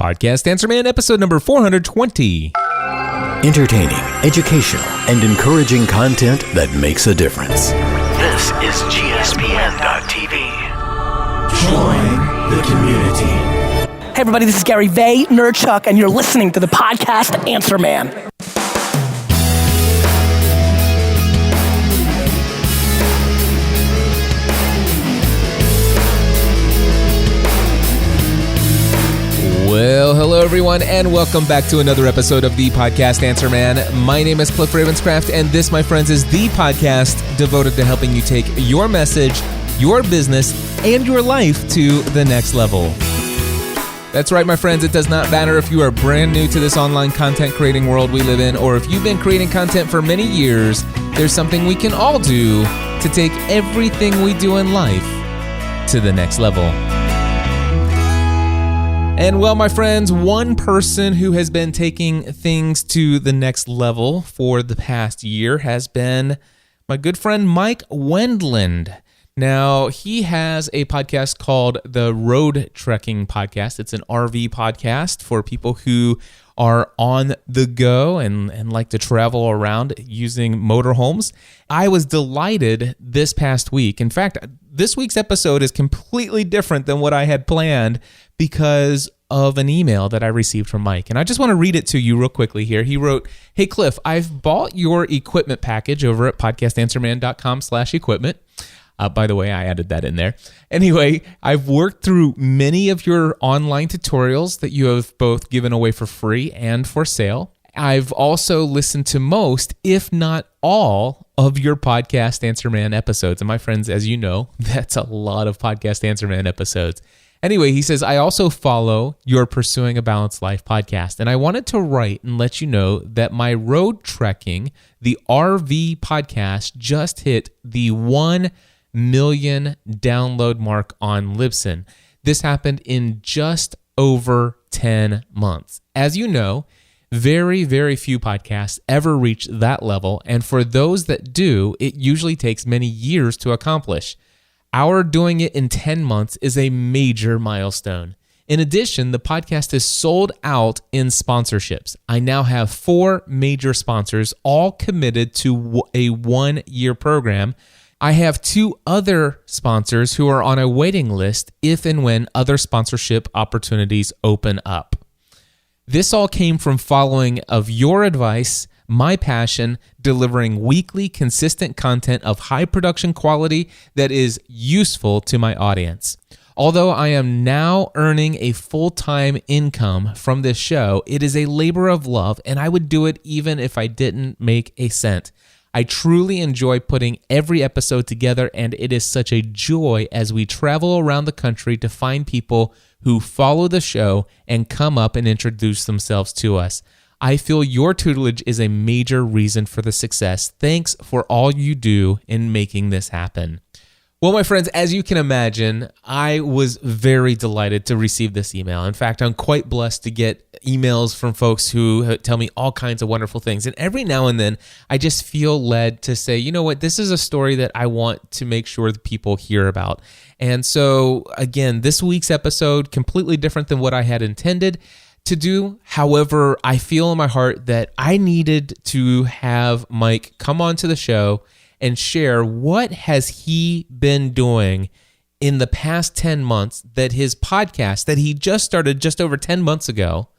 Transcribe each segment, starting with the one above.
Podcast Answer Man, episode number 420. Entertaining, educational, and encouraging content that makes a difference. This is GSPN.TV. Join the community. Hey everybody, this is Gary Vay, Nerdchuck, and you're listening to the Podcast Answer Man. Well, hello everyone, and welcome back to another episode of the Podcast Answer Man. My name is Cliff Ravenscraft, and this, my friends, is the podcast devoted to helping you take your message, your business, and your life to the next level. That's right, my friends. It does not matter if you are brand new to this online content creating world we live in, or if you've been creating content for many years. There's something we can all do to take everything we do in life to the next level. And well, my friends, one person who has been taking things to the next level for the past year has been my good friend Mike Wendland. Now, he has a podcast called the Road Trekking Podcast. It's an RV podcast for people who are on the go and like to travel around using motorhomes. I was delighted this past week. In fact, this week's episode is completely different than what I had planned because of an email that I received from Mike. And I just want to read it to you real quickly here. He wrote, "Hey Cliff, I've bought your equipment package over at podcastanswerman.com/equipment. By the way, I added that in there. Anyway, I've worked through many of your online tutorials that you have both given away for free and for sale. I've also listened to most, if not all, of your Podcast Answer Man episodes. And my friends, as you know, that's a lot of Podcast Answer Man episodes. Anyway, he says, I also follow your Pursuing a Balanced Life podcast, and I wanted to write and let you know that my road trekking, the RV podcast, just hit the 1 million download mark on Libsyn. This happened in just over 10 months. As you know, very, very few podcasts ever reach that level, and for those that do, it usually takes many years to accomplish. Our doing it in 10 months is a major milestone. In addition, the podcast is sold out in sponsorships. I now have 4 major sponsors, all committed to a 1-year program. I have 2 other sponsors who are on a waiting list if and when other sponsorship opportunities open up. This all came from following of your advice, my passion, delivering weekly consistent content of high production quality that is useful to my audience. Although I am now earning a full-time income from this show, it is a labor of love, and I would do it even if I didn't make a cent. I truly enjoy putting every episode together, and it is such a joy as we travel around the country to find people who follow the show and come up and introduce themselves to us. I feel your tutelage is a major reason for the success. Thanks for all you do in making this happen." Well, my friends, as you can imagine, I was very delighted to receive this email. In fact, I'm quite blessed to get emails from folks who tell me all kinds of wonderful things. And every now and then, I just feel led to say, you know what, this is a story that I want to make sure that people hear about. And so, again, this week's episode, completely different than what I had intended to do. However, I feel in my heart that I needed to have Mike come onto the show and share what has he been doing in the past 10 months that his podcast that he just started just over 10 months ago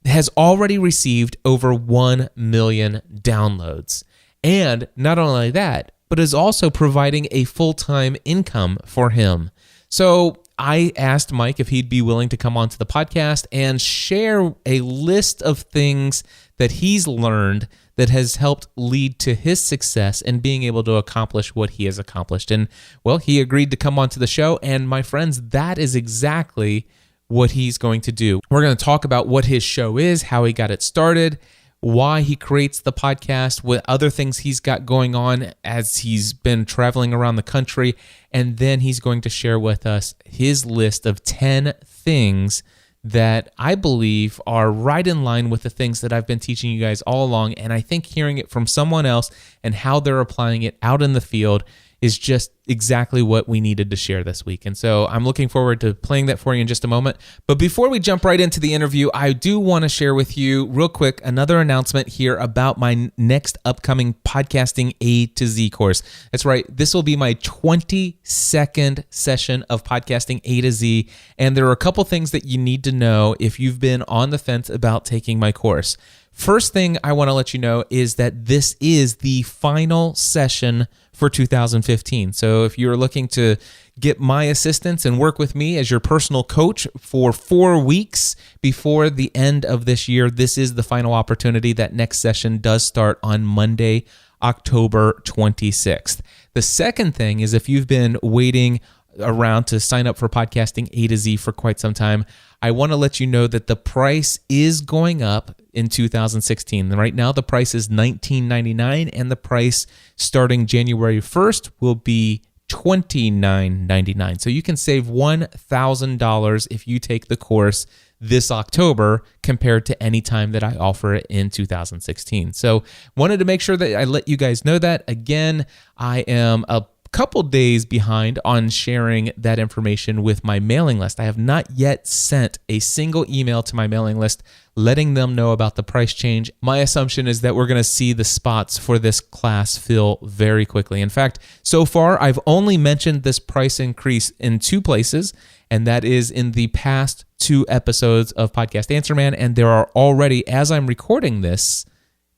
has already received over 1 million downloads. And not only that, but is also providing a full-time income for him. So I asked Mike if he'd be willing to come onto the podcast and share a list of things that he's learned that has helped lead to his success and being able to accomplish what he has accomplished. And, well, he agreed to come onto the show, and my friends, that is exactly what he's going to do. We're going to talk about what his show is, how he got it started, why he creates the podcast, what other things he's got going on as he's been traveling around the country, and then he's going to share with us his list of 10 things that I believe are right in line with the things that I've been teaching you guys all along, and I think hearing it from someone else and how they're applying it out in the field is just exactly what we needed to share this week. And so I'm looking forward to playing that for you in just a moment. But before we jump right into the interview, I do want to share with you real quick another announcement here about my next upcoming Podcasting A to Z course. That's right. This will be my 22nd session of Podcasting A to Z. And there are a couple things that you need to know if you've been on the fence about taking my course. First thing I want to let you know is that this is the final session for 2015. So if you're looking to get my assistance and work with me as your personal coach for 4 weeks before the end of this year, this is the final opportunity. That next session does start on Monday, October 26th. The second thing is if you've been waiting around to sign up for Podcasting A to Z for quite some time, I want to let you know that the price is going up in 2016. Right now, the price is $19.99, and the price starting January 1st will be $29.99. So you can save $1,000 if you take the course this October compared to any time that I offer it in 2016. So wanted to make sure that I let you guys know that. Again, I am a couple days behind on sharing that information with my mailing list. I have not yet sent a single email to my mailing list letting them know about the price change. My assumption is that we're going to see the spots for this class fill very quickly. In fact, so far, I've only mentioned this price increase in 2 places, and that is in the past 2 episodes of Podcast Answer Man, and there are already, as I'm recording this,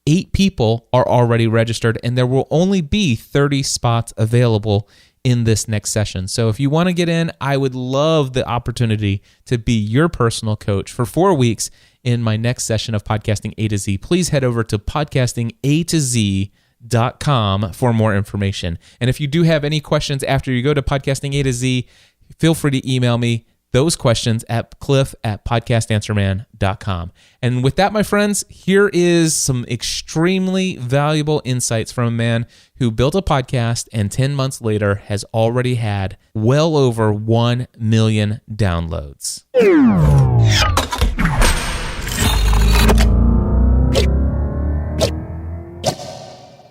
8 people are already registered, and there will only be 30 spots available in this next session. So if you want to get in, I would love the opportunity to be your personal coach for 4 weeks in my next session of Podcasting A to Z. Please head over to podcastingatoz.com for more information. And if you do have any questions after you go to Podcasting A to Z, feel free to email me those questions at cliff@podcastanswerman.com. And with that, my friends, here is some extremely valuable insights from a man who built a podcast and 10 months later has already had well over 1 million downloads.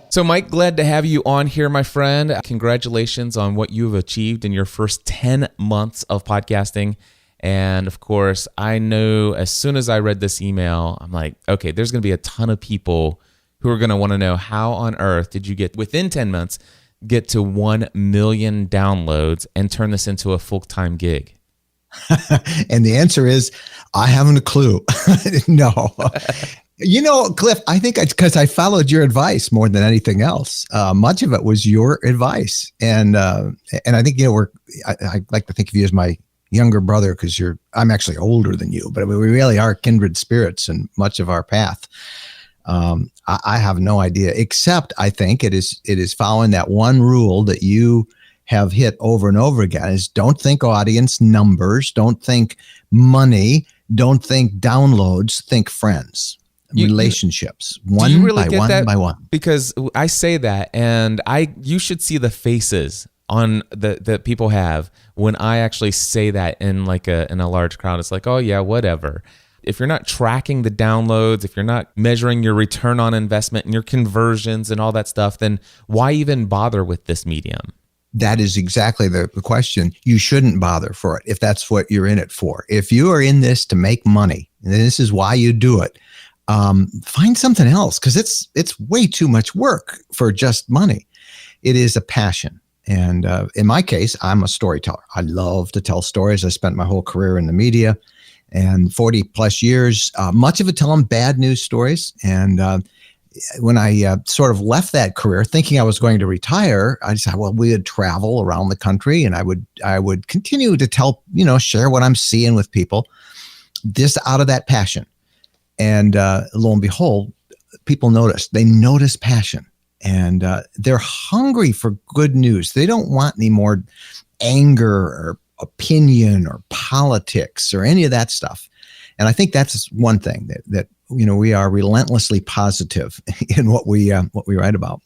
So, Mike, glad to have you on here, my friend. Congratulations on what you've achieved in your first 10 months of podcasting. And of course, I know as soon as I read this email, I'm like, okay, there's going to be a ton of people who are going to want to know how on earth did you get, within 10 months, get to 1 million downloads and turn this into a full-time gig? And the answer is, I haven't a clue. No. You know, Cliff, I think it's because I followed your advice more than anything else. Much of it was your advice. And I think, you know, I like to think of you as my younger brother because I'm actually older than you, but we really are kindred spirits in much of our path. I have no idea, except I think it is following that one rule that you have hit over and over again is don't think audience numbers, don't think money, don't think downloads, think friends. Relationships, one by one by one. Because I say that, and you should see the faces on that people have when I actually say that in a large crowd. It's like, oh yeah, whatever. If you're not tracking the downloads, if you're not measuring your return on investment and your conversions and all that stuff, then why even bother with this medium? That is exactly the question. You shouldn't bother for it if that's what you're in it for. If you are in this to make money, and this is why you do it, find something else because it's way too much work for just money. It is a passion. And in my case, I'm a storyteller. I love to tell stories. I spent my whole career in the media and 40 plus years, much of it telling bad news stories. And when I sort of left that career thinking I was going to retire, I decided, well, we would travel around the country and I would continue to tell, share what I'm seeing with people, just out of that passion. And lo and behold, people notice. They notice passion. And they're hungry for good news. They don't want any more anger or opinion or politics or any of that stuff. And I think that's one thing that we are relentlessly positive in what we write about.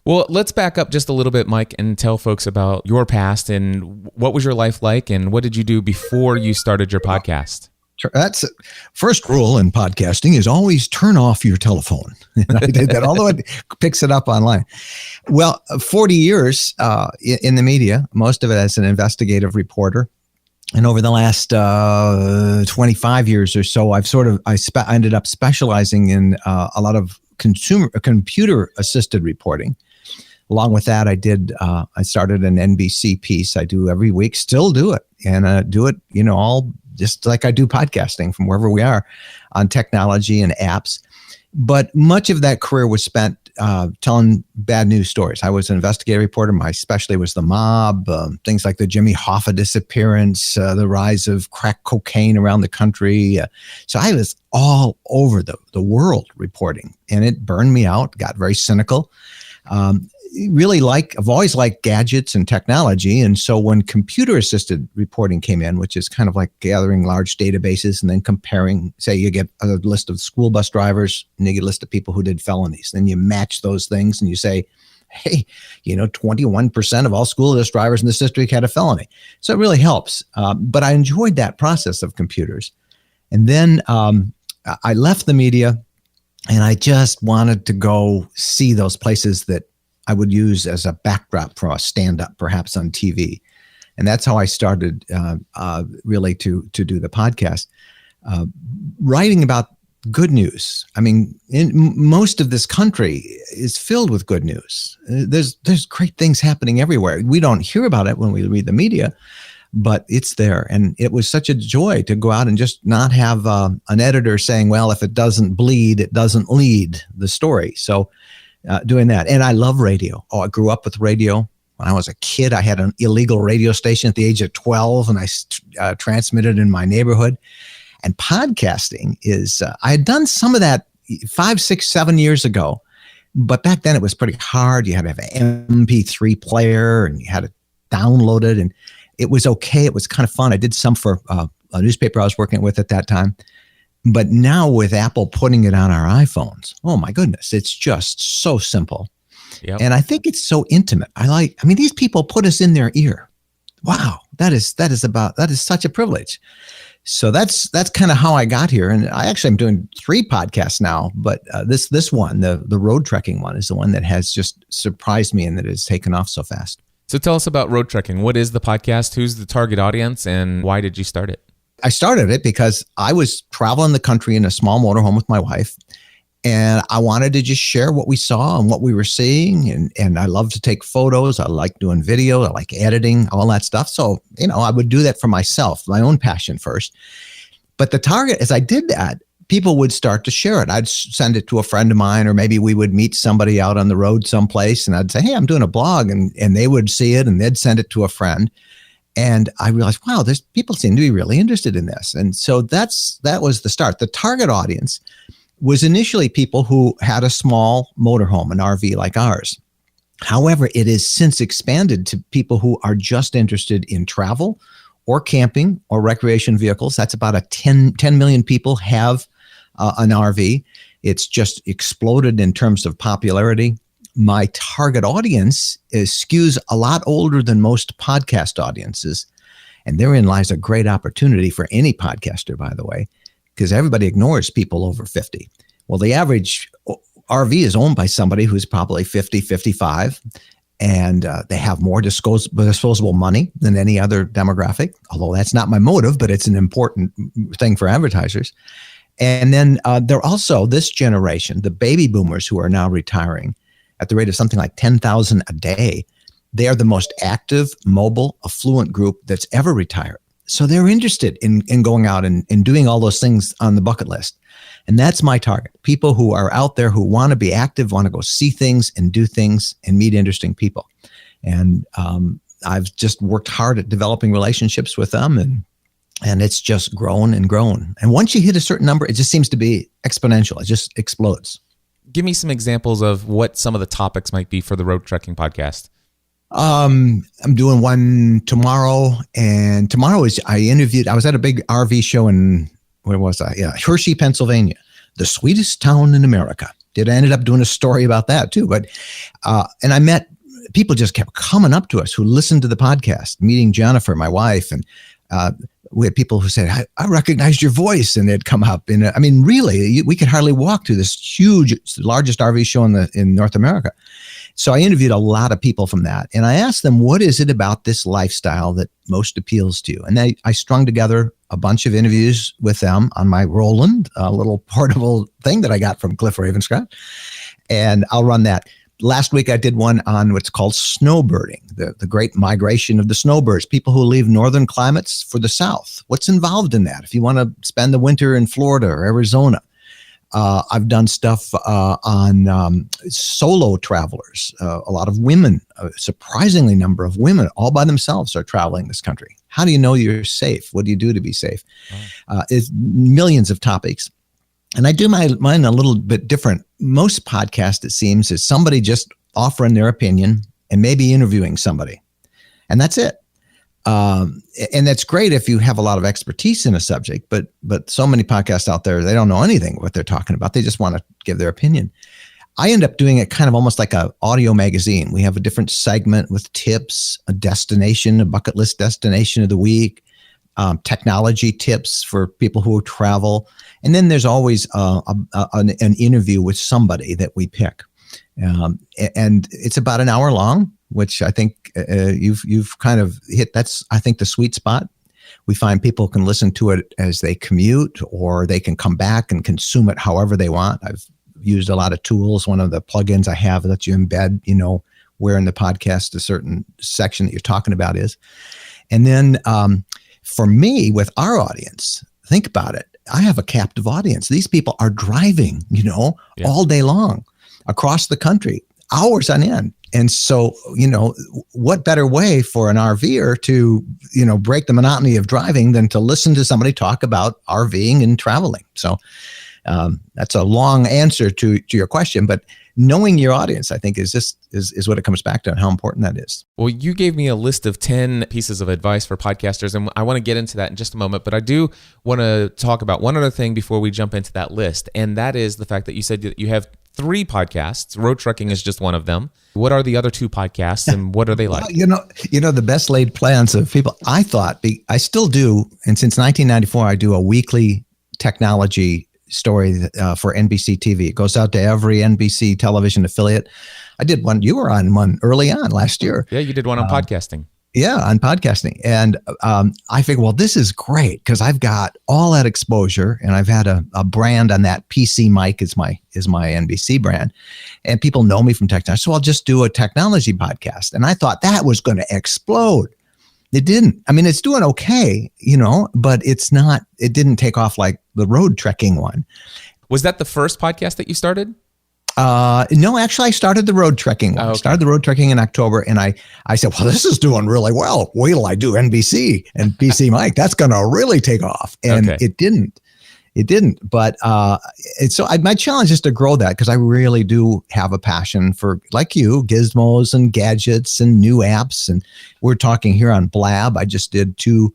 Well, let's back up just a little bit, Mike, and tell folks about your past and what was your life like and what did you do before you started your podcast? That's first rule in podcasting is always turn off your telephone. And I did that, although it picks it up online. Well, 40 years in the media, most of it as an investigative reporter. And over the last 25 years or so, I ended up specializing in a lot of computer assisted reporting. Along with that, I started an NBC piece I do every week, still do it, and do it, all just like I do podcasting from wherever we are on technology and apps. But much of that career was spent telling bad news stories. I was an investigative reporter. My specialty was the mob, things like the Jimmy Hoffa disappearance, the rise of crack cocaine around the country. So I was all over the world reporting, and it burned me out, got very cynical. I've always liked gadgets and technology. And so when computer assisted reporting came in, which is kind of like gathering large databases and then comparing, say you get a list of school bus drivers and you get a list of people who did felonies. Then you match those things and you say, hey, 21% of all school bus drivers in this district had a felony. So it really helps. But I enjoyed that process of computers. And then I left the media and I just wanted to go see those places that I would use as a backdrop for a stand-up, perhaps on TV. And that's how I started really to do the podcast. Writing about good news. I mean, most of this country is filled with good news. There's great things happening everywhere. We don't hear about it when we read the media, but it's there. And it was such a joy to go out and just not have an editor saying, well, if it doesn't bleed, it doesn't lead the story. So doing that. And I love radio. I grew up with radio. When I was a kid, I had an illegal radio station at the age of 12, and I transmitted in my neighborhood. And podcasting is, I had done some of that 5, 6, 7 years ago, but back then it was pretty hard. You had to have an MP3 player and you had to download it, and it was okay. It was kind of fun. I did some for a newspaper I was working with at that time. But now with Apple putting it on our iPhones, oh my goodness, it's just so simple. Yep. And I think it's so intimate. These people put us in their ear. Wow, that is such a privilege. So that's kind of how I got here. And I actually am doing 3 podcasts now, but this one, the road trekking one, is the one that has just surprised me and that has taken off so fast. So tell us about road trekking. What is the podcast? Who's the target audience, and why did you start it? I started it because I was traveling the country in a small motorhome with my wife, and I wanted to just share what we saw and what we were seeing. And I love to take photos. I like doing video. I like editing, all that stuff. So, I would do that for myself, my own passion first. But the target, as I did that, people would start to share it. I'd send it to a friend of mine, or maybe we would meet somebody out on the road someplace, and I'd say, hey, I'm doing a blog, and they would see it and they'd send it to a friend. And I realized, wow, there's people seem to be really interested in this. And so that was the start. The target audience was initially people who had a small motorhome, an RV like ours. However, it has since expanded to people who are just interested in travel or camping or recreation vehicles. That's about 10 million people have an RV. It's just exploded in terms of popularity. My target audience skews a lot older than most podcast audiences. And therein lies a great opportunity for any podcaster, by the way, because everybody ignores people over 50. Well, the average RV is owned by somebody who's probably 50, 55, and they have more disposable money than any other demographic, although that's not my motive, but it's an important thing for advertisers. And then they're also this generation, the baby boomers who are now retiring, at the rate of something like 10,000 a day. They are the most active, mobile, affluent group that's ever retired. So they're interested in going out and doing all those things on the bucket list. And that's my target. People who are out there who want to be active, want to go see things and do things and meet interesting people. And I've just worked hard at developing relationships with them, and it's just grown and grown. And once you hit a certain number, it just seems to be exponential. It just explodes. Give me some examples of what some of the topics might be for the road trekking podcast. I'm doing one tomorrow, and tomorrow I was at a big RV show in, where was I? Yeah, Hershey, Pennsylvania, the sweetest town in America. I ended up doing a story about that too. But, and I met, people just kept coming up to us who listened to the podcast, meeting Jennifer, my wife, and We had people who said, I recognized your voice, and they'd come up. And I mean, really, we could hardly walk through this huge, largest RV show in North America. So I interviewed a lot of people from that. And I asked them, what is it about this lifestyle that most appeals to you? And I strung together a bunch of interviews with them on my Roland, a little portable thing that I got from Cliff Ravenscraft. And I'll run that. Last week, I did one on what's called snowbirding, the great migration of the snowbirds, people who leave northern climates for the south. What's involved in that? If you want to spend the winter in Florida or Arizona. I've done stuff on solo travelers. A lot of women, a surprisingly number of women all by themselves are traveling this country. How do you know you're safe? What do you do to be safe? It's millions of topics. And I do mine a little bit different. Most podcasts, it seems, is somebody just offering their opinion and maybe interviewing somebody. And that's it. And that's great if you have a lot of expertise in a subject, but so many podcasts out there, they don't know anything what they're talking about. They just want to give their opinion. I end up doing it kind of almost like an audio magazine. We have a different segment with tips, a destination, a bucket list destination of the week, technology tips for people who travel. And then there's always an interview with somebody that we pick. And it's about an hour long, which I think you've kind of hit. That's, I think, the sweet spot. We find people can listen to it as they commute, or they can come back and consume it however they want. I've used a lot of tools. One of the plugins I have lets you embed, where in the podcast a certain section that you're talking about is. And then for me, with our audience, think about it. I have a captive audience. These people are driving, all day long across the country, hours on end. And so, what better way for an RVer to, break the monotony of driving than to listen to somebody talk about RVing and traveling? So that's a long answer to your question, but knowing your audience, I think, is what it comes back to, and how important that is. Well, you gave me a list of 10 pieces of advice for podcasters, and I want to get into that in just a moment, but I do want to talk about one other thing before we jump into that list, and that is the fact that you said that you have 3 podcasts. Road Trucking is just one of them. What are the other 2 podcasts, and what are they like? Well, the best laid plans of people, I thought, I still do, and since 1994, I do a weekly technology story for NBC TV. It goes out to every NBC television affiliate. I did one. You were on one early on last year. Yeah, you did one on podcasting. Yeah, on podcasting. And I figured, well, this is great because I've got all that exposure, and I've had a brand on that. PC Mike is my NBC brand, and people know me from technology. So I'll just do a technology podcast. And I thought that was going to explode. It didn't. I mean, it's doing okay, but it didn't take off like the road trekking one. Was that the first podcast that you started? No, actually, I started the road trekking one. Oh, okay. Started the road trekking in October, and I said, well, this is doing really well. Wait till I do NBC and PC Mike. That's going to really take off. And It didn't. It didn't. But my challenge is to grow that, because I really do have a passion for, like you, gizmos and gadgets and new apps. And we're talking here on Blab. I just did 2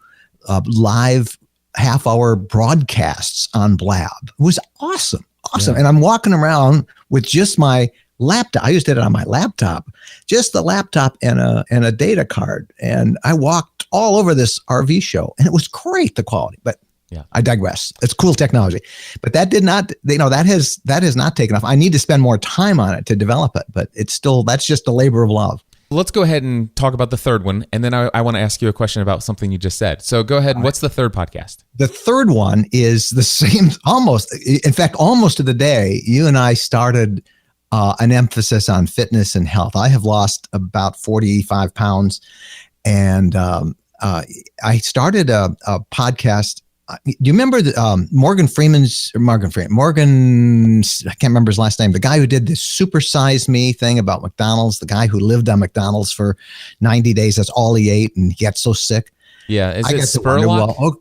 live half-hour broadcasts on Blab. It was awesome. Yeah. And I'm walking around with just my laptop. I just did it on my laptop, just the laptop and a data card. And I walked all over this RV show, and it was great, the quality. But yeah, I digress. It's cool technology, but that did not, that has not taken off. I need to spend more time on it to develop it, but that's just a labor of love. Let's go ahead and talk about the third one. And then I want to ask you a question about something you just said. So go ahead. And what's the third podcast? The third one is the same, almost to the day. You and I started an emphasis on fitness and health. I have lost about 45 pounds, and I started a podcast. Do you remember Morgan, I can't remember his last name, the guy who did this Super Size Me thing about McDonald's, the guy who lived on McDonald's for 90 days. That's all he ate, and he got so sick. Yeah. Is it Spurlock?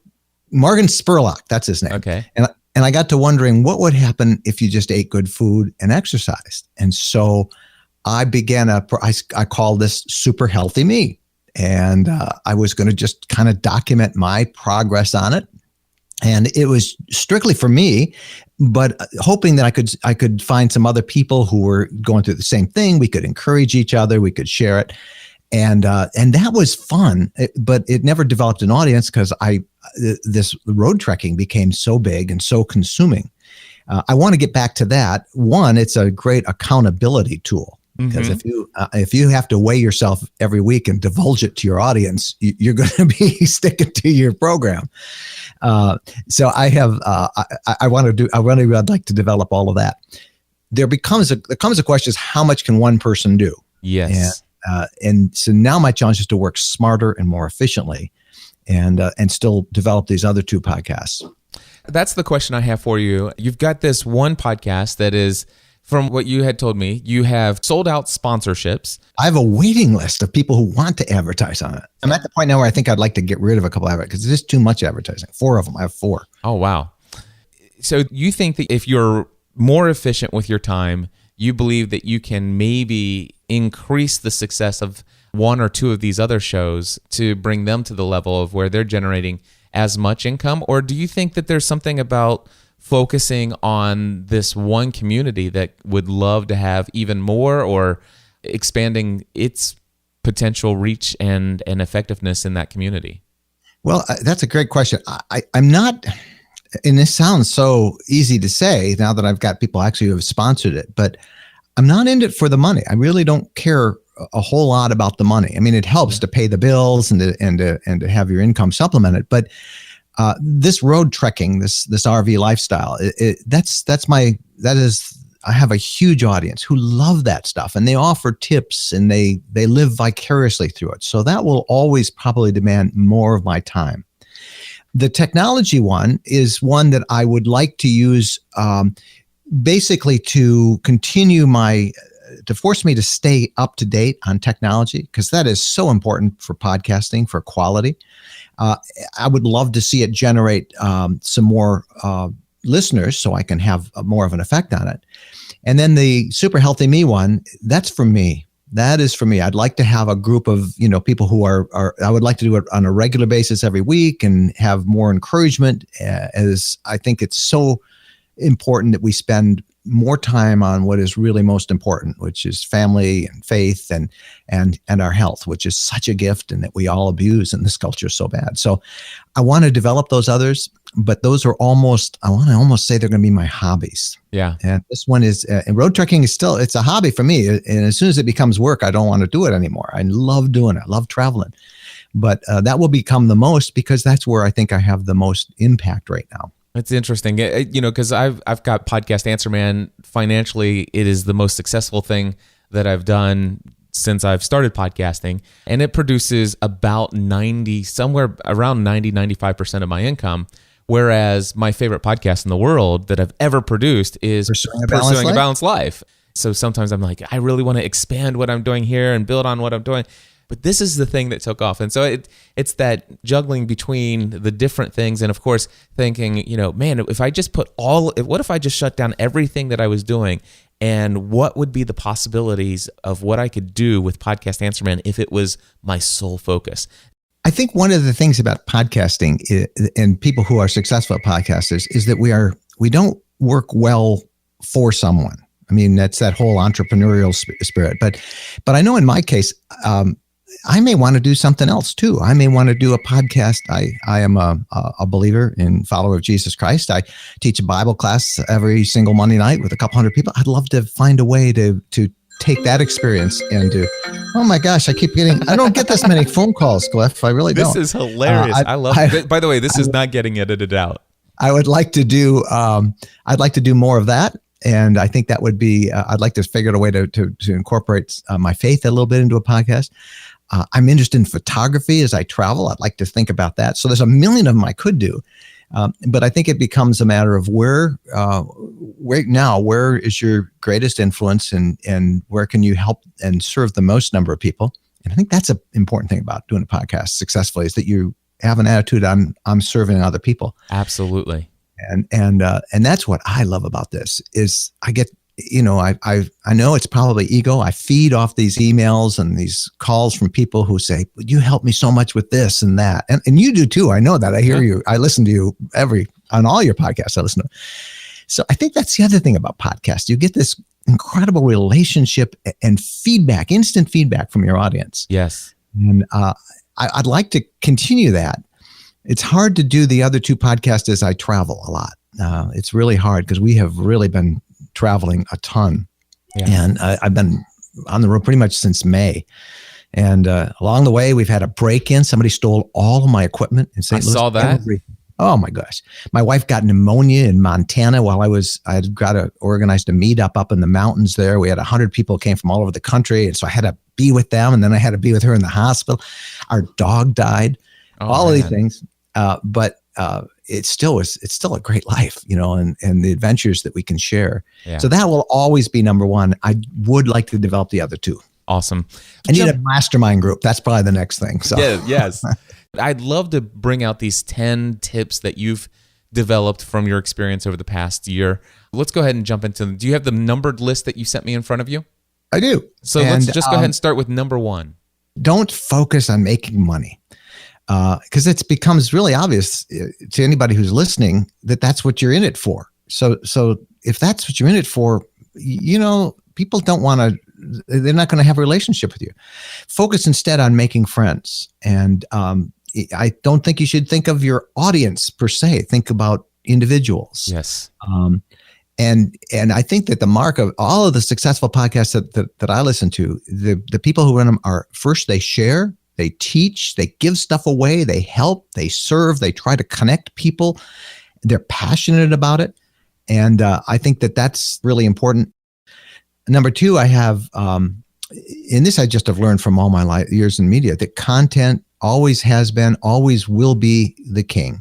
Morgan Spurlock, that's his name. Okay. And I got to wondering what would happen if you just ate good food and exercised. And so I began I called this Super Healthy Me. And I was going to just kind of document my progress on it. And it was strictly for me, but hoping that I could find some other people who were going through the same thing. We could encourage each other. We could share it. And that was fun, but it never developed an audience because I this road trekking became so big and so consuming. I want to get back to that. One, it's a great accountability tool. Because if you have to weigh yourself every week and divulge it to your audience, you're going to be sticking to your program. So I'd like to develop all of that. There comes a question: is how much can one person do? Yes. And so now my challenge is to work smarter and more efficiently, and still develop these other two podcasts. That's the question I have for you. You've got this one podcast that is, from what you had told me, you have sold out sponsorships. I have a waiting list of people who want to advertise on it. I'm at the point now where I think I'd like to get rid of a couple of it because there's just too much advertising. 4 of them. I have 4. Oh, wow. So you think that if you're more efficient with your time, you believe that you can maybe increase the success of 1 or 2 of these other shows to bring them to the level of where they're generating as much income? Or do you think that there's something about focusing on this one community that would love to have even more, or expanding its potential reach and effectiveness in that community? Well, that's a great question. I'm not, and this sounds so easy to say now that I've got people actually who have sponsored it, but I'm not in it for the money. I really don't care a whole lot about the money. I mean, it helps to pay the bills and to have your income supplemented, but this road trekking, this RV lifestyle, I have a huge audience who love that stuff, and they offer tips, and they live vicariously through it. So that will always probably demand more of my time. The technology one is one that I would like to use basically to continue to force me to stay up to date on technology, because that is so important for podcasting, for quality. I would love to see it generate some more listeners so I can have more of an effect on it. And then the Super Healthy Me one, that's for me. That is for me. I'd like to have a group of, people who are I would like to do it on a regular basis every week and have more encouragement, as I think it's so important that we spend more time on what is really most important, which is family and faith and our health, which is such a gift and that we all abuse in this culture so bad. So I want to develop those others, but those are I want to almost say they're going to be my hobbies. Yeah. And this one is, and road trekking is still, it's a hobby for me. And as soon as it becomes work, I don't want to do it anymore. I love doing it. I love traveling, but that will become the most, because that's where I think I have the most impact right now. It's interesting, because I've got Podcast Answer Man. Financially, it is the most successful thing that I've done since I've started podcasting, and it produces about 95% of my income. Whereas my favorite podcast in the world that I've ever produced is Pursuing a Balanced Life. So sometimes I'm like, I really want to expand what I'm doing here and build on what I'm doing. But this is the thing that took off. And so it's that juggling between the different things. And of course, thinking, man, what if I just shut down everything that I was doing, and what would be the possibilities of what I could do with Podcast Answer Man if it was my sole focus? I think one of the things about podcasting and people who are successful podcasters is that we don't work well for someone. I mean, that's that whole entrepreneurial spirit. But I know in my case, I may want to do something else too. I may want to do a podcast. I am a believer and follower of Jesus Christ. I teach a Bible class every single Monday night with a couple hundred people. I'd love to find a way to take that experience and to, oh my gosh, I don't get this many phone calls, Cliff. I really don't. This is hilarious. I love it. By the way, this is not getting edited out. I would like to do, I'd like to do more of that. And I think that would be, I'd like to figure out a way to incorporate my faith a little bit into a podcast. I'm interested in photography as I travel. I'd like to think about that. So there's a million of them I could do. But I think it becomes a matter of where is your greatest influence, and where can you help and serve the most number of people? And I think that's an important thing about doing a podcast successfully, is that you have an attitude I'm serving other people. Absolutely. And that's what I love about this is I get, I know it's probably ego. I feed off these emails and these calls from people who say, you help me so much with this and that. And you do too. I know that. I hear you. I listen to you on all your podcasts. I listen to. So I think that's the other thing about podcasts. You get this incredible relationship and feedback, instant feedback from your audience. Yes. And I'd like to continue that. It's hard to do the other two podcasts as I travel a lot. It's really hard because we have really been traveling a ton. Yeah. And I've been on the road pretty much since May. And along the way, we've had a break-in. Somebody stole all of my equipment in St. Louis. I saw that. Oh my gosh. My wife got pneumonia in Montana while I had organized a meetup up in the mountains there. We had 100 people came from all over the country. And so I had to be with them. And then I had to be with her in the hospital. Our dog died, all of these things. But it's still a great life, and the adventures that we can share. Yeah. So that will always be number one. I would like to develop the other two. Awesome. I need a mastermind group. That's probably the next thing. So. Yeah, yes. I'd love to bring out these 10 tips that you've developed from your experience over the past year. Let's go ahead and jump into them. Do you have the numbered list that you sent me in front of you? I do. So let's just go ahead and start with number one. Don't focus on making money. Because it becomes really obvious to anybody who's listening that that's what you're in it for. So if that's what you're in it for, people don't want to, they're not going to have a relationship with you. Focus instead on making friends. And I don't think you should think of your audience per se. Think about individuals. Yes. And I think that the mark of all of the successful podcasts that I listen to, the people who run them are first, they share, they teach, they give stuff away, they help, they serve, they try to connect people. They're passionate about it. And I think that that's really important. Number two, I have, and this I just have learned from all my years in media, that content always has been, always will be the king.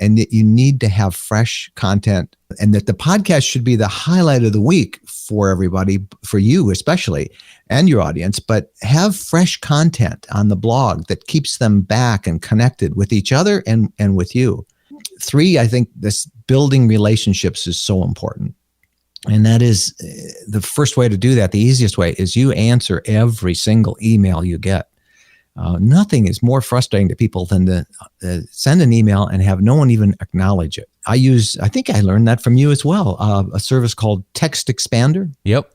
And that you need to have fresh content, and that the podcast should be the highlight of the week for everybody, for you especially, and your audience, but have fresh content on the blog that keeps them back and connected with each other and with you. Three, I think this building relationships is so important. And that is the first way to do that. The easiest way is you answer every single email you get. Nothing is more frustrating to people than to send an email and have no one even acknowledge it. I think I learned that from you as well, a service called Text Expander. Yep.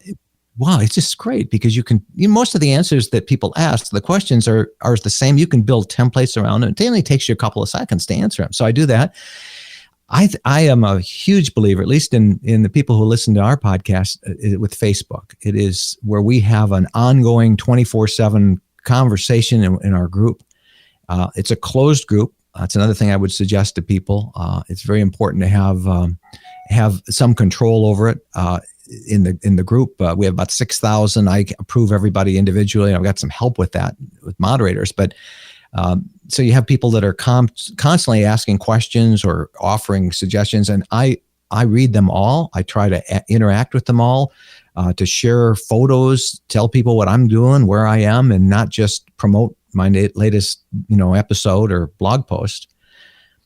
Wow, it's just great because most of the answers that people ask, the questions are the same. You can build templates around it. It only takes you a couple of seconds to answer them. So I do that. I am a huge believer, at least in the people who listen to our podcast, with Facebook. It is where we have an ongoing 24/7 conversation in our group. It's a closed group. That's another thing I would suggest to people. It's very important to have some control over it. In the group, we have about 6,000. I approve everybody individually. I've got some help with that with moderators, but so you have people that are constantly asking questions or offering suggestions, and I read them all. I try to interact with them all, to share photos, tell people what I'm doing, where I am, and not just promote my latest episode or blog post.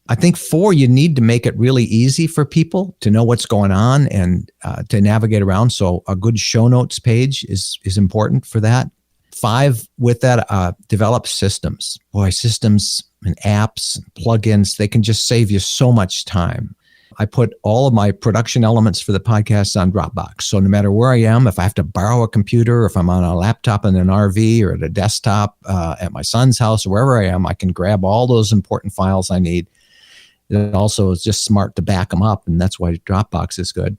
I think 4, you need to make it really easy for people to know what's going on and to navigate around. So a good show notes page is important for that. 5, with that, develop systems. Boy, systems and apps, and plugins, they can just save you so much time. I put all of my production elements for the podcast on Dropbox. So no matter where I am, if I have to borrow a computer, or if I'm on a laptop in an RV or at a desktop at my son's house or wherever I am, I can grab all those important files I need. It also is just smart to back them up, and that's why Dropbox is good.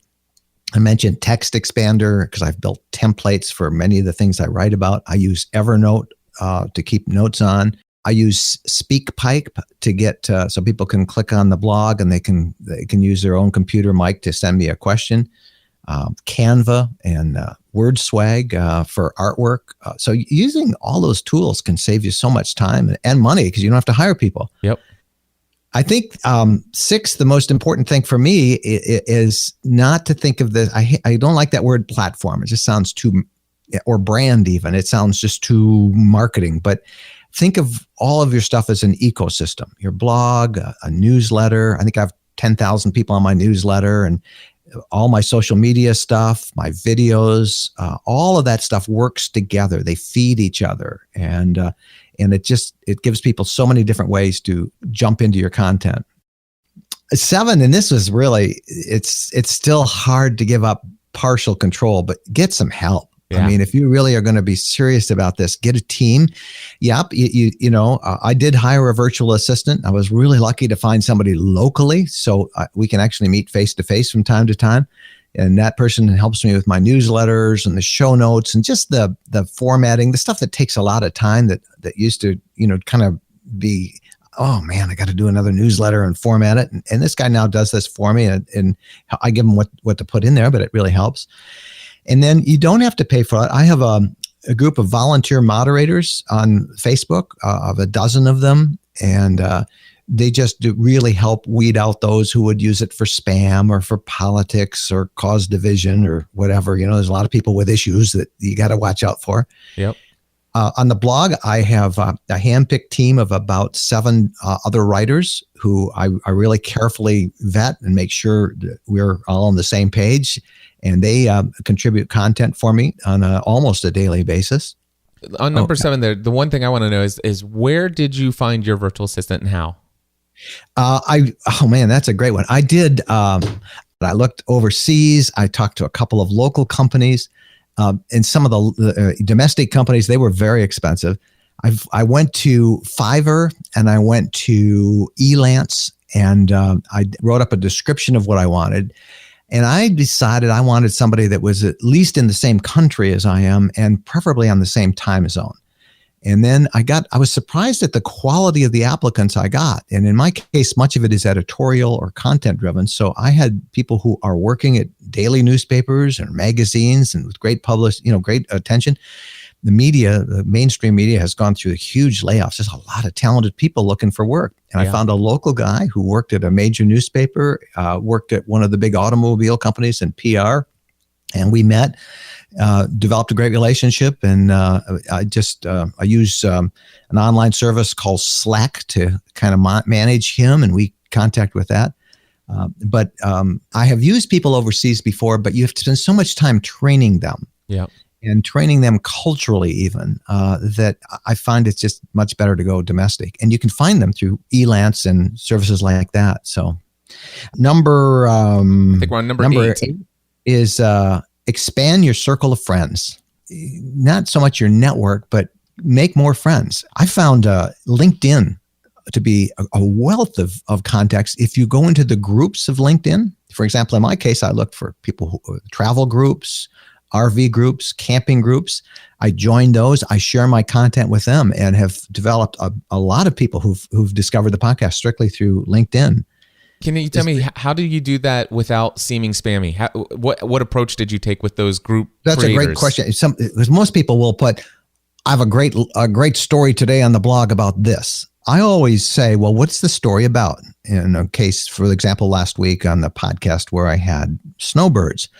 I mentioned Text Expander because I've built templates for many of the things I write about. I use Evernote to keep notes on. I use SpeakPipe to get so people can click on the blog and they can use their own computer mic to send me a question. Canva and WordSwag for artwork. So using all those tools can save you so much time and money because you don't have to hire people. Yep. I think 6, the most important thing for me is not to think of this. I don't like that word platform. It just sounds too, or brand even. It sounds just too marketing. But think of all of your stuff as an ecosystem. Your blog, a newsletter. I think I have 10,000 people on my newsletter, and all my social media stuff, my videos, all of that stuff works together. They feed each other. And it gives people so many different ways to jump into your content. 7, and this was really, it's still hard to give up partial control, but get some help. Yeah. I mean, if you really are going to be serious about this, get a team. Yep. I did hire a virtual assistant. I was really lucky to find somebody locally, so we can actually meet face to face from time to time. And that person helps me with my newsletters and the show notes and just the formatting, the stuff that takes a lot of time that used to, kind of be, oh man, I got to do another newsletter and format it. And this guy now does this for me, and I give him what to put in there, but it really helps. And then you don't have to pay for it. I have a group of volunteer moderators on Facebook, of a dozen of them. And they just really help weed out those who would use it for spam or for politics or cause division or whatever. There's a lot of people with issues that you got to watch out for. Yep. On the blog, I have a handpicked team of about 7 other writers who I really carefully vet and make sure that we're all on the same page. And they contribute content for me on almost a daily basis. On number 7 there, the one thing I want to know is where did you find your virtual assistant and how? Oh man, that's a great one. I did. I looked overseas. I talked to a couple of local companies, and some of the domestic companies. They were very expensive. I went to Fiverr and I went to Elance, and I wrote up a description of what I wanted. And I decided I wanted somebody that was at least in the same country as I am, and preferably on the same time zone. And then I was surprised at the quality of the applicants I got. And in my case, much of it is editorial or content driven. So I had people who are working at daily newspapers or magazines and with great great attention. The mainstream media has gone through huge layoffs. There's a lot of talented people looking for work. And I found a local guy who worked at a major newspaper, worked at one of the big automobile companies in PR. And we met, developed a great relationship. And I use an online service called Slack to kind of manage him, and we contact with that. But I have used people overseas before, but you have to spend so much time training them. Yeah. And training them culturally even, that I find it's just much better to go domestic. And you can find them through Elance and services like that. So I think we're on number 8 is expand your circle of friends. Not so much your network, but make more friends. I found LinkedIn to be a wealth of contacts. If you go into the groups of LinkedIn, for example, in my case, I looked for people who travel groups, RV groups, camping groups. I joined those. I share my content with them and have developed a lot of people who've discovered the podcast strictly through LinkedIn. Can you tell me, how do you do that without seeming spammy? What approach did you take with those group That's creators? A great question. Because most people will put, I have a great story today on the blog about this. I always say, well, what's the story about? In a case, for example, last week on the podcast where I had snowbirds.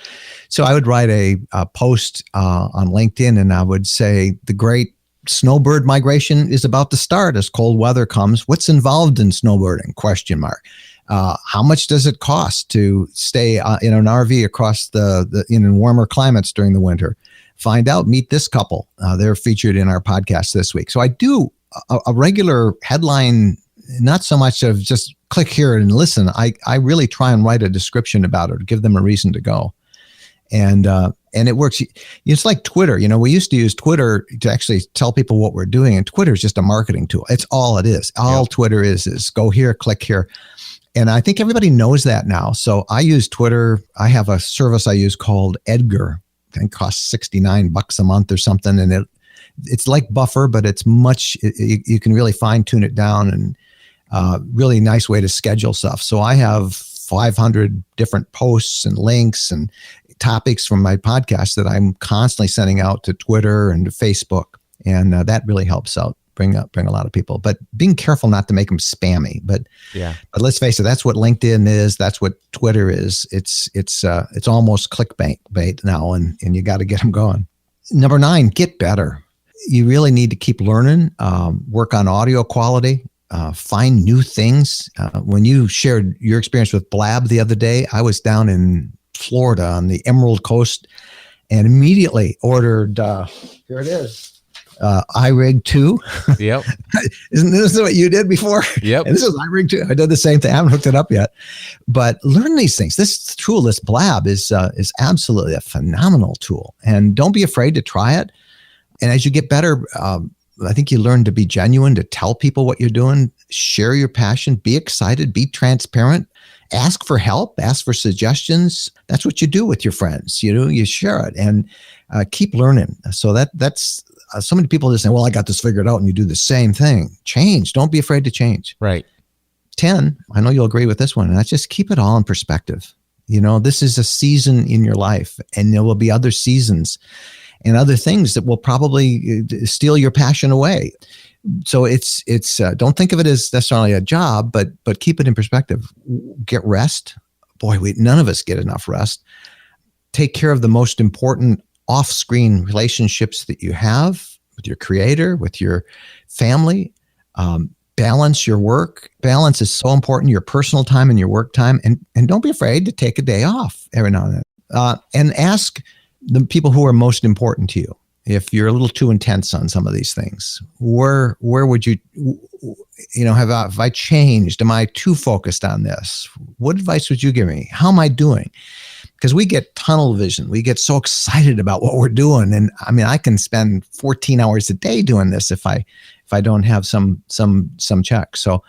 So I would write a post on LinkedIn, and I would say, the great snowbird migration is about to start as cold weather comes. What's involved in snowbirding? ? How much does it cost to stay in an RV across in warmer climates during the winter? Find out, meet this couple. They're featured in our podcast this week. So I do a regular headline, not so much of just click here and listen. I really try and write a description about it, give them a reason to go. And it works. It's like Twitter. We used to use Twitter to actually tell people what we're doing. And Twitter is just a marketing tool. It's all it is. All Twitter is go here, click here. And I think everybody knows that now. So I use Twitter. I have a service I use called Edgar. I think it costs $69 a month or something. And it's like Buffer, but it's you can really fine tune it down, and really nice way to schedule stuff. So I have 500 different posts and links and topics from my podcast that I'm constantly sending out to Twitter and to Facebook. And that really helps out, bring a lot of people, but being careful not to make them spammy. But let's face it, that's what LinkedIn is. That's what Twitter is. It's almost clickbait now, and you got to get them going. Number 9, get better. You really need to keep learning, work on audio quality, find new things. When you shared your experience with Blab the other day, I was down in Florida on the Emerald Coast and immediately ordered, here it is, iRig 2. Yep. Isn't this what you did before? Yep. And this is iRig 2. I did the same thing. I haven't hooked it up yet. But learn these things. This tool, this Blab, is absolutely a phenomenal tool. And don't be afraid to try it. And as you get better, I think you learn to be genuine, to tell people what you're doing, share your passion, be excited, be transparent, ask for help, ask for suggestions. That's what you do with your friends. You share it and keep learning. So that's so many people just say, well, I got this figured out, and you do the same thing. Change. Don't be afraid to change. Right. 10, I know you'll agree with this one, and that's just keep it all in perspective. This is a season in your life, and there will be other seasons and other things that will probably steal your passion away. So it's don't think of it as necessarily a job, but keep it in perspective. Get rest. Boy, none of us get enough rest. Take care of the most important off-screen relationships that you have with your creator, with your family. Balance your work. Balance is so important, your personal time and your work time. And don't be afraid to take a day off every now and then. And ask the people who are most important to you. If you're a little too intense on some of these things, where would you have I changed? Am I too focused on this? What advice would you give me? How am I doing? Because we get tunnel vision. We get so excited about what we're doing. And I mean, I can spend 14 hours a day doing this if I don't have some check. So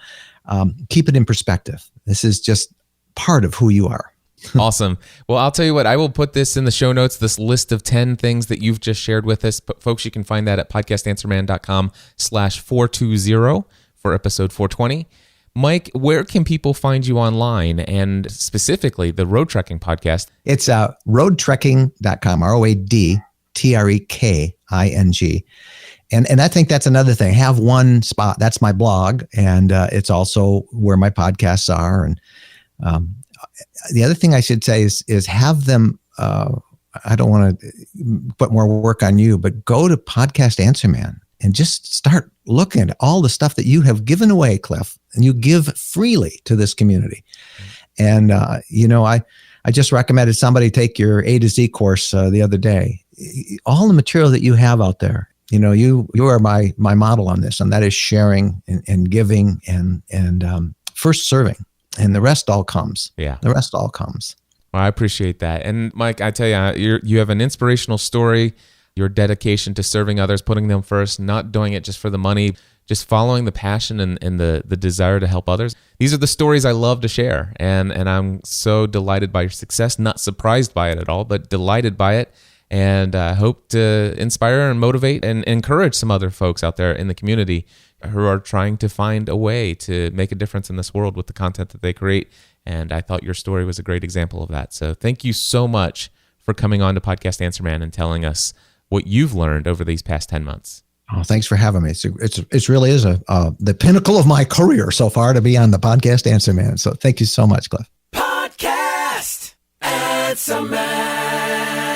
keep it in perspective. This is just part of who you are. Awesome. Well, I'll tell you what, I will put this in the show notes, this list of 10 things that you've just shared with us. But folks, you can find that at podcastanswerman.com/420 for episode 420. Mike, where can people find you online, and specifically the Road Trekking podcast? It's roadtrekking.com, ROADTREKING. And I think that's another thing. Have one spot. That's my blog. And it's also where my podcasts are. And the other thing I should say is have them, I don't want to put more work on you, but go to Podcast Answer Man and just start looking at all the stuff that you have given away, Cliff, and you give freely to this community. And, I just recommended somebody take your A to Z course the other day. All the material that you have out there, you are my model on this, and that is sharing and giving and first serving. And the rest all comes. Yeah. The rest all comes. Well, I appreciate that. And Mike, I tell you, you have an inspirational story, your dedication to serving others, putting them first, not doing it just for the money, just following the passion and the desire to help others. These are the stories I love to share. And I'm so delighted by your success, not surprised by it at all, but delighted by it. And I hope to inspire and motivate and encourage some other folks out there in the community who are trying to find a way to make a difference in this world with the content that they create. And I thought your story was a great example of that. So thank you so much for coming on to Podcast Answer Man and telling us what you've learned over these past 10 months. Oh, thanks for having me. It really is the pinnacle of my career so far to be on the Podcast Answer Man. So thank you so much, Cliff. Podcast Answer Man.